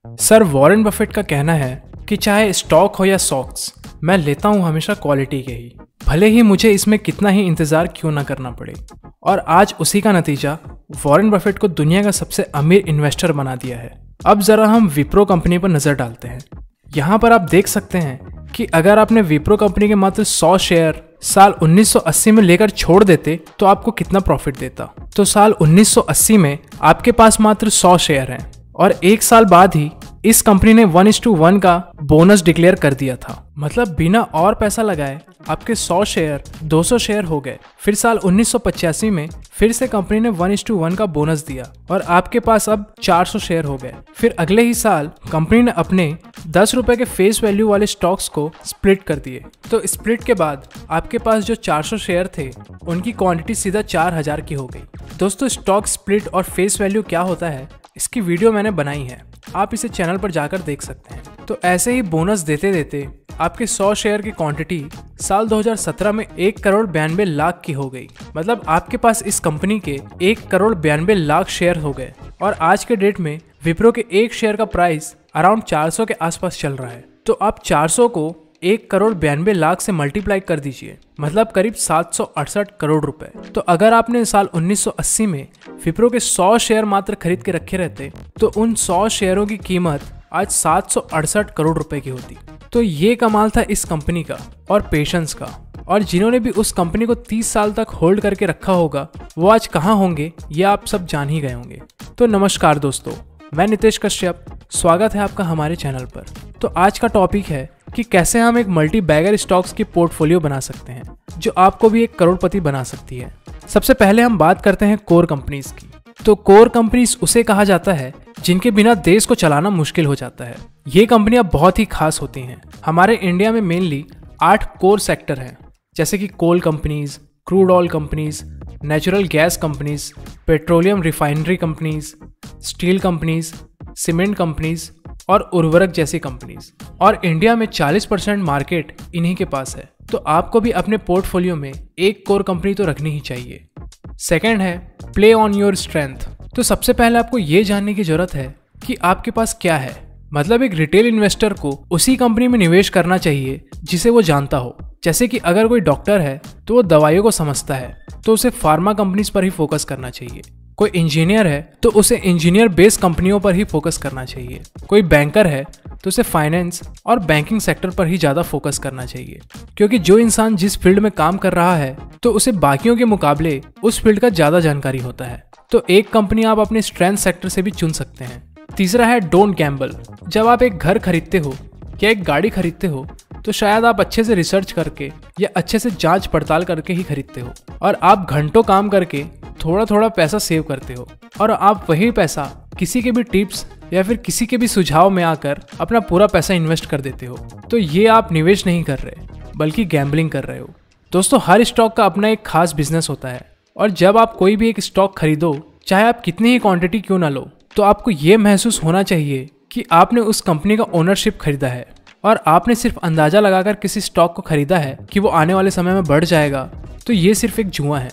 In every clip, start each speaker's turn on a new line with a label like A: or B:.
A: Sir Warren Buffett का कहना है कि चाहे स्टॉक हो या सॉक्स, मैं लेता हूँ हमेशा क्वालिटी के ही, भले ही मुझे इसमें कितना ही इंतज़ार क्यों ना करना पड़े। और आज उसी का नतीजा वॉरेन बफेट को दुनिया का सबसे अमीर इन्वेस्टर बना दिया है। अब ज़रा हम विप्रो कंपनी पर नज़र डालते हैं। यहाँ पर आप देख सकते हैं कि अगर आपने विप्रो कंपनी के मात्र 100 शेयर साल 1980 में लेकर छोड़ देते तो आपको कितना प्रॉफिट देता। तो साल 1980 में आपके पास मात्र 100 शेयर हैं और एक साल बाद ही इस कंपनी ने 1:1 का बोनस डिक्लेयर कर दिया था। मतलब बिना और पैसा लगाए आपके 100 शेयर 200 शेयर हो गए। फिर साल 1985 में फिर से कंपनी ने 1:1 का बोनस दिया और आपके पास अब 400 शेयर हो गए। फिर अगले ही साल कंपनी ने अपने 10 रुपए के फेस वैल्यू वाले स्टॉक्स को स्प्लिट कर दिए। तो स्प्लिट के बाद आपके पास जो 400 शेयर थे उनकी क्वांटिटी सीधा 4000 की हो गई। दोस्तों, स्टॉक स्प्लिट और फेस वैल्यू क्या होता है इसकी वीडियो मैंने बनाई है, आप इसे चैनल पर जाकर देख सकते हैं। तो ऐसे ही बोनस देते देते आपके 100 शेयर की क्वांटिटी साल 2017 में 1,92,00,000 की हो गई। मतलब आपके पास इस कंपनी के 1,92,00,000 शेयर हो गए और आज के डेट में विप्रो के एक शेयर का प्राइस अराउंड 400 के आसपास चल रहा है। तो आप 400 को 1,92,00,000 से मल्टीप्लाई कर दीजिए, मतलब करीब 768 करोड़ रुपए। तो अगर आपने साल 1980 में विप्रो के 100 शेयर मात्र खरीद के रखे रहते तो उन 100 शेयरों की कीमत आज 768 करोड़ रुपए की होती। तो ये कमाल था इस कंपनी का और पेशेंस का। और जिन्होंने भी उस कंपनी को 30 साल तक होल्ड करके रखा होगा वो आज कहाँ होंगे ये आप सब जान ही गए होंगे। तो नमस्कार दोस्तों, मैं नितेश कश्यप, स्वागत है आपका हमारे चैनल पर। तो आज का टॉपिक है कि कैसे हम एक मल्टी बैगर स्टॉक्स की पोर्टफोलियो बना सकते हैं जो आपको भी एक करोड़पति बना सकती है। सबसे पहले हम बात करते हैं कोर कंपनीज की। तो कोर कंपनीज उसे कहा जाता है जिनके बिना देश को चलाना मुश्किल हो जाता है। ये कंपनियां बहुत ही खास होती हैं। हमारे इंडिया में मेनली 8 कोर सेक्टर हैं, जैसे कि coal companies, crude oil companies, natural gas companies, petroleum refinery companies, steel companies, cement companies और उर्वरक जैसी कंपनीज। और इंडिया में 40% मार्केट इन्हीं के पास है। तो आपको भी अपने पोर्टफोलियो में एक कोर कंपनी तो रखनी ही चाहिए। सेकंड है प्ले ऑन योर स्ट्रेंथ। तो सबसे पहले आपको ये जानने की जरूरत है कि आपके पास क्या है। मतलब एक रिटेल इन्वेस्टर को उसी कंपनी में निवेश करना चाहिए जिसे वो जानता हो। जैसे कि अगर कोई डॉक्टर है तो वो दवाइयों को समझता है तो उसे फार्मा कंपनीज पर ही फोकस करना चाहिए। कोई इंजीनियर है तो उसे इंजीनियर बेस्ड कंपनियों पर ही फोकस करना चाहिए। कोई बैंकर है तो उसे फाइनेंस और बैंकिंग सेक्टर पर ही ज़्यादा फोकस करना चाहिए, क्योंकि जो इंसान जिस फील्ड में काम कर रहा है तो उसे बाकियों के मुकाबले उस फील्ड का ज़्यादा जानकारी होता है। तो एक कंपनी आप अपने स्ट्रेंथ सेक्टर से भी चुन सकते हैं। तीसरा है डोंट गैम्बल। जब आप एक घर खरीदते हो या एक गाड़ी खरीदते हो तो शायद आप अच्छे से रिसर्च करके या अच्छे से जांच पड़ताल करके ही खरीदते हो और आप घंटों काम करके थोड़ा थोड़ा पैसा सेव करते हो और आप वही पैसा किसी के भी टिप्स या फिर किसी के भी सुझाव में आकर अपना पूरा पैसा इन्वेस्ट कर देते हो। तो ये आप निवेश नहीं कर रहे बल्कि गैम्बलिंग कर रहे हो। दोस्तों, हर स्टॉक का अपना एक खास बिजनेस होता है और जब आप कोई भी एक स्टॉक खरीदो, चाहे आप कितनी ही क्वांटिटी क्यों ना लो, तो आपको ये महसूस होना चाहिए कि आपने उस कंपनी का ओनरशिप खरीदा है और आपने सिर्फ अंदाजा लगाकर किसी स्टॉक को खरीदा है कि वो आने वाले समय में बढ़ जाएगा। तो ये सिर्फ एक जुआ है।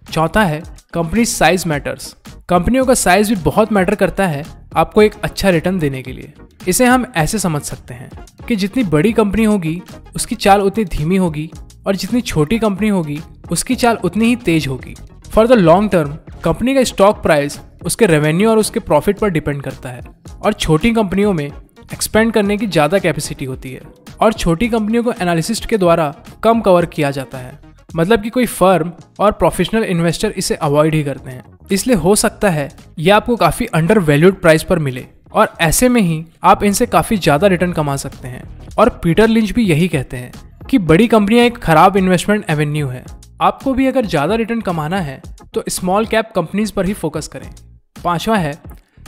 A: चौथा है कंपनी साइज मैटर्स। कंपनियों का साइज भी बहुत मैटर करता है आपको एक अच्छा रिटर्न देने के लिए। इसे हम ऐसे समझ सकते हैं कि जितनी बड़ी कंपनी होगी उसकी चाल उतनी धीमी होगी और जितनी छोटी कंपनी होगी उसकी चाल उतनी ही तेज होगी। For the long term company का स्टॉक प्राइस उसके रेवेन्यू और उसके प्रॉफिट पर डिपेंड करता है और छोटी कंपनियों में एक्सपेंड करने की ज़्यादा कैपेसिटी होती है और छोटी कंपनियों को एनालिसिस्ट के द्वारा कम कवर किया जाता है। मतलब कि कोई फर्म और प्रोफेशनल इन्वेस्टर इसे अवॉइड ही करते हैं। इसलिए हो सकता है ये आपको काफ़ी अंडर वैल्यूड प्राइस पर मिले और ऐसे में ही आप इनसे काफ़ी ज़्यादा रिटर्न कमा सकते हैं। और पीटर लिंच भी यही कहते हैं कि बड़ी कंपनियां एक खराब इन्वेस्टमेंट एवेन्यू है। आपको भी अगर ज़्यादा रिटर्न कमाना है तो स्मॉल कैप कंपनीज पर ही फोकस करें। पांचवा है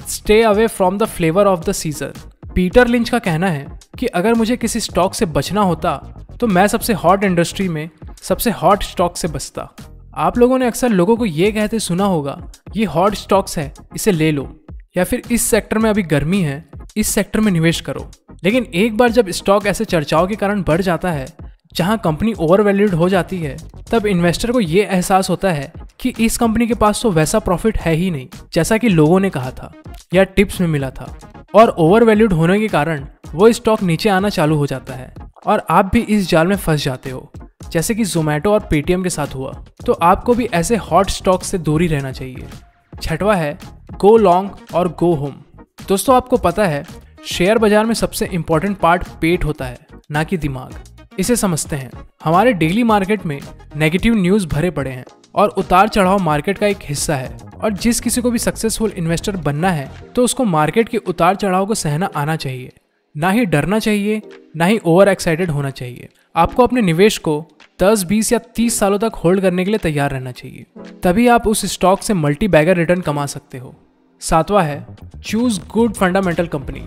A: stay away from the flavour of the season. Peter lynch का कहना है कि अगर मुझे किसी स्टॉक से बचना होता तो मैं सबसे हॉट इंडस्ट्री में सबसे हॉट स्टॉक से बचता। आप लोगों ने अक्सर लोगों को ये कहते सुना होगा, ये हॉट स्टॉक्स है इसे ले लो, या फिर इस सेक्टर में अभी गर्मी है इस सेक्टर में निवेश करो। लेकिन एक बार जब स्टॉक ऐसे चर्चाओं के कारण बढ़ जाता है जहां कंपनी ओवर वैल्यूड हो जाती है, तब इन्वेस्टर को ये एहसास होता है कि इस कंपनी के पास तो वैसा प्रॉफिट है ही नहीं जैसा कि लोगों ने कहा था या टिप्स में मिला था, और ओवर वैल्यूड होने के कारण वो स्टॉक नीचे आना चालू हो जाता है और आप भी इस जाल में फंस जाते हो, जैसे कि जोमेटो और पेटीएम के साथ हुआ। तो आपको भी ऐसे हॉट स्टॉक से दूर ही रहना चाहिए। छठवां है गो लॉन्ग और गो होम। दोस्तों, आपको पता है शेयर बाजार में सबसे इंपॉर्टेंट पार्ट पेट होता है, ना कि दिमाग। इसे समझते हैं। हमारे डेली मार्केट में नेगेटिव न्यूज़ भरे पड़े हैं और उतार चढ़ाव मार्केट का एक हिस्सा है, और जिस किसी को भी सक्सेसफुल इन्वेस्टर बनना है तो उसको मार्केट के उतार चढ़ाव को सहना आना चाहिए। ना ही डरना चाहिए, ना ही ओवर एक्साइटेड होना चाहिए। आपको अपने निवेश को 10, 20 या 30 सालों तक होल्ड करने के लिए तैयार रहना चाहिए, तभी आप उस स्टॉक से मल्टी बैगर रिटर्न कमा सकते हो। सातवां है चूज गुड फंडामेंटल कंपनी।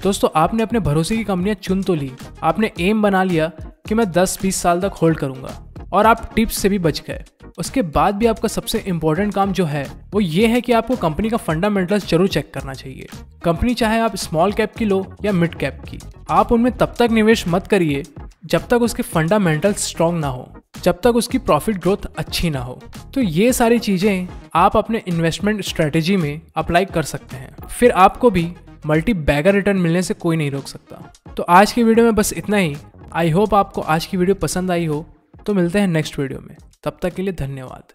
A: दोस्तों, आपने अपने भरोसे की कंपनियां चुन तो ली, आपने एम बना लिया कि मैं 10-20 साल तक होल्ड करूंगा, और आप टिप्स से भी बच गए। उसके बाद भी आपका सबसे इंपॉर्टेंट काम जो है वो ये है कि आपको कंपनी का फंडामेंटल्स जरूर चेक करना चाहिए। कंपनी चाहे आप स्मॉल कैप की लो या मिड कैप की, आप उनमें तब तक निवेश मत करिए जब तक उसके फंडामेंटल्स स्ट्रॉन्ग ना हो, जब तक उसकी प्रॉफिट ग्रोथ अच्छी ना हो। तो ये सारी चीजें आप अपने इन्वेस्टमेंट स्ट्रेटेजी में अप्लाई कर सकते हैं, फिर आपको भी मल्टी बैगर रिटर्न मिलने से कोई नहीं रोक सकता। तो आज की वीडियो में बस इतना ही। आई होप आपको आज की वीडियो पसंद आई हो। तो मिलते हैं नेक्स्ट वीडियो में, तब तक के लिए धन्यवाद।